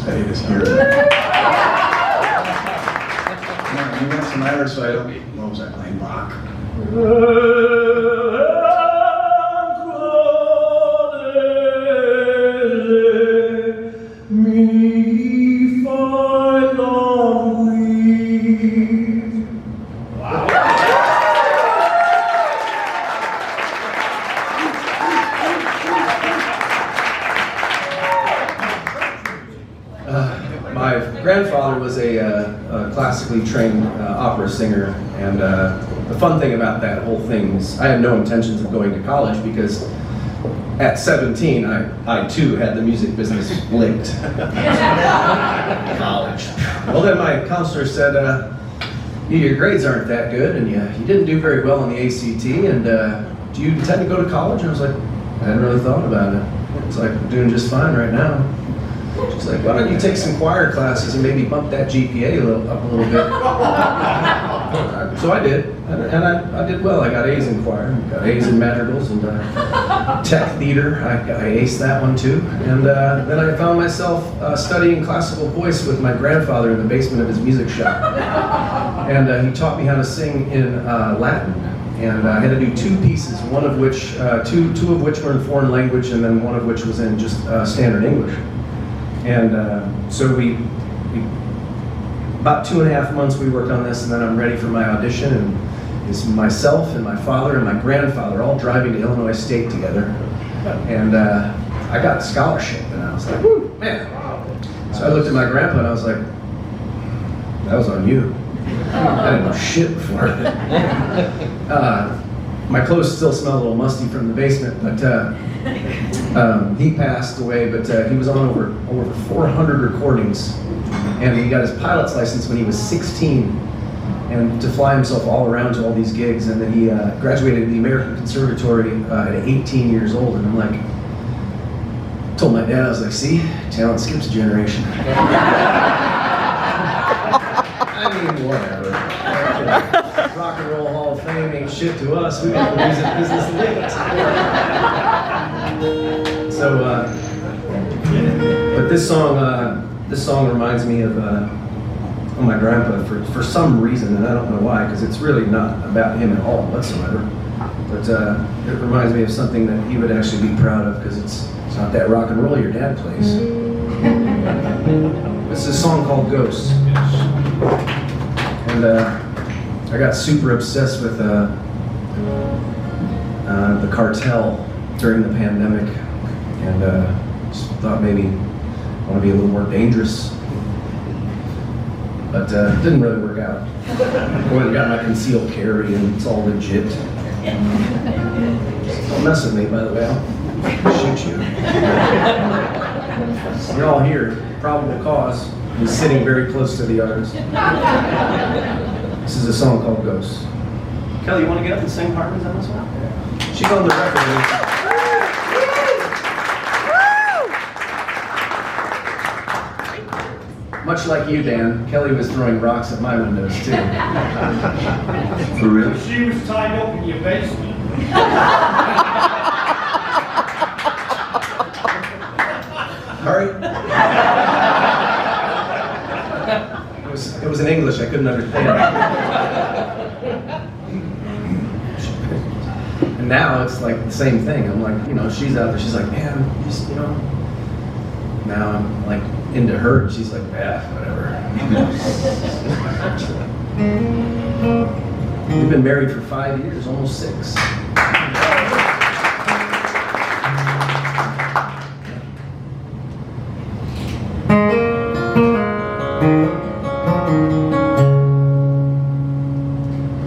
Hey, this year. You got some Irish, so I don't. What was I playing? Bach. My grandfather was a classically trained opera singer, and the fun thing about that whole thing is I had no intentions of going to college because at 17 I too had the music business licked. College. Well, then my counselor said, your grades aren't that good, and you didn't do very well on the ACT, and do you intend to go to college? And I was like, I hadn't really thought about it. It's like, I'm doing just fine right now. She's like, why don't you take some choir classes and maybe bump that GPA up a little bit? So I did, and I did well. I got A's in choir, got A's in madrigals, and tech theater, I aced that one too. And then I found myself studying classical voice with my grandfather in the basement of his music shop. And he taught me how to sing in Latin. And I had to do 2 pieces, one of which, two of which were in foreign language, and then one of which was in just standard English. And so we about 2.5 months we worked on this, and then I'm ready for my audition, and it's myself and my father and my grandfather all driving to Illinois State together. And I got a scholarship, and I was like, woo, man. So I looked at my grandpa and I was like, that was on you. I didn't know shit before. My clothes still smell a little musty from the basement, but he passed away, but he was on over 400 recordings, and he got his pilot's license when he was 16, and to fly himself all around to all these gigs, and then he graduated the American Conservatory at 18 years old, and I'm like, told my dad, I was like, see, talent skips a generation. I mean, whatever. Rock and Roll Hall of Fame ain't shit to us. We got the music business linked. So, but this song reminds me of my grandpa for some reason, and I don't know why, because it's really not about him at all whatsoever. But it reminds me of something that he would actually be proud of, because it's not that rock and roll your dad plays. This is a song called Ghosts. And I got super obsessed with the cartel during the pandemic, and just thought maybe I want to be a little more dangerous, but it didn't really work out. I went and got my concealed carry, and it's all legit. Don't mess with me, by the way. I'll shoot you. You're all here. Probable cause. He's sitting very close to the others. This is a song called Ghosts. Kelly, you want to get up and sing harmonies on this one? She's on the record. Much like you, Dan, Kelly was throwing rocks at my windows too. For real? She was tied up in your basement. Hurry. It was in English, I couldn't understand. And now it's like the same thing. I'm like, she's out there, she's like, man, now I'm like into her, and she's like, whatever. We've been married for 5 years, almost 6.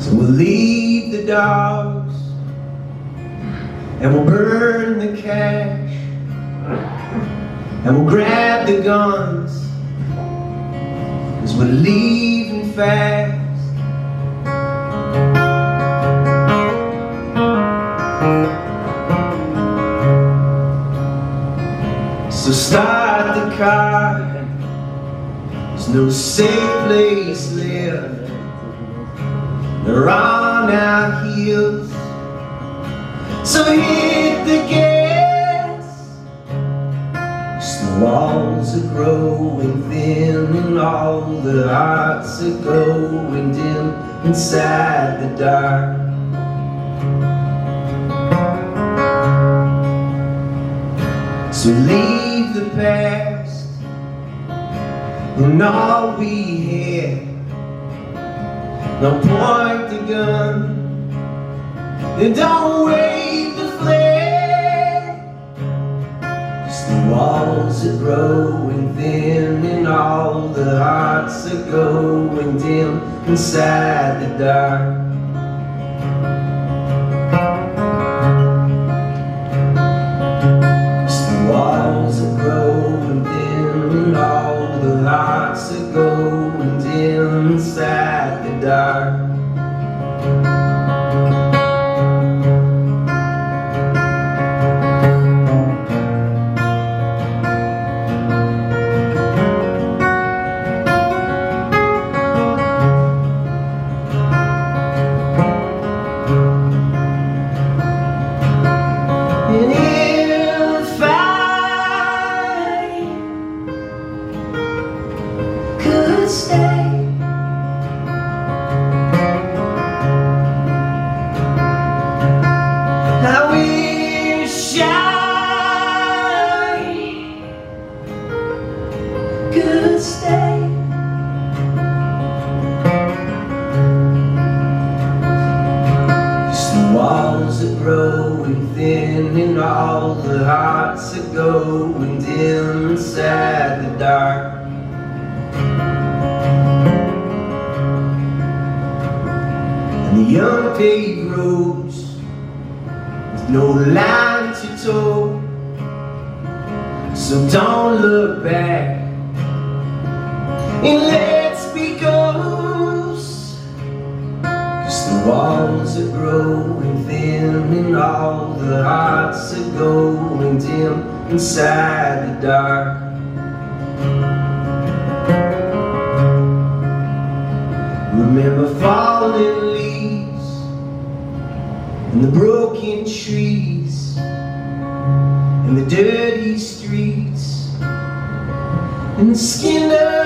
So we'll leave the dogs, and we'll burn the cash, and we'll grab the guns, 'cause we're leaving fast. So start the car, there's no safe place left. They're on our heels, so hit the gas. There's no walls are growing thin and all the hearts are going dim inside the dark. So leave the past and all we had. Now point the gun and don't wave the flag. 'Cause the walls are growing thin and all the hearts are going dim inside the dark. Walls are growing thin and all the hearts are going dim inside the dark. And if I could stay, I wish I could stay. 'Cause the walls are growing thin and all the hearts are going dim inside the dark. And the unpaved roads with no line to toe. So don't look back and let's be ghosts. 'Cause the walls are growing thin and all the hearts are going dim inside the dark. Remember falling leaves and the broken trees and the dirty streets and the skin of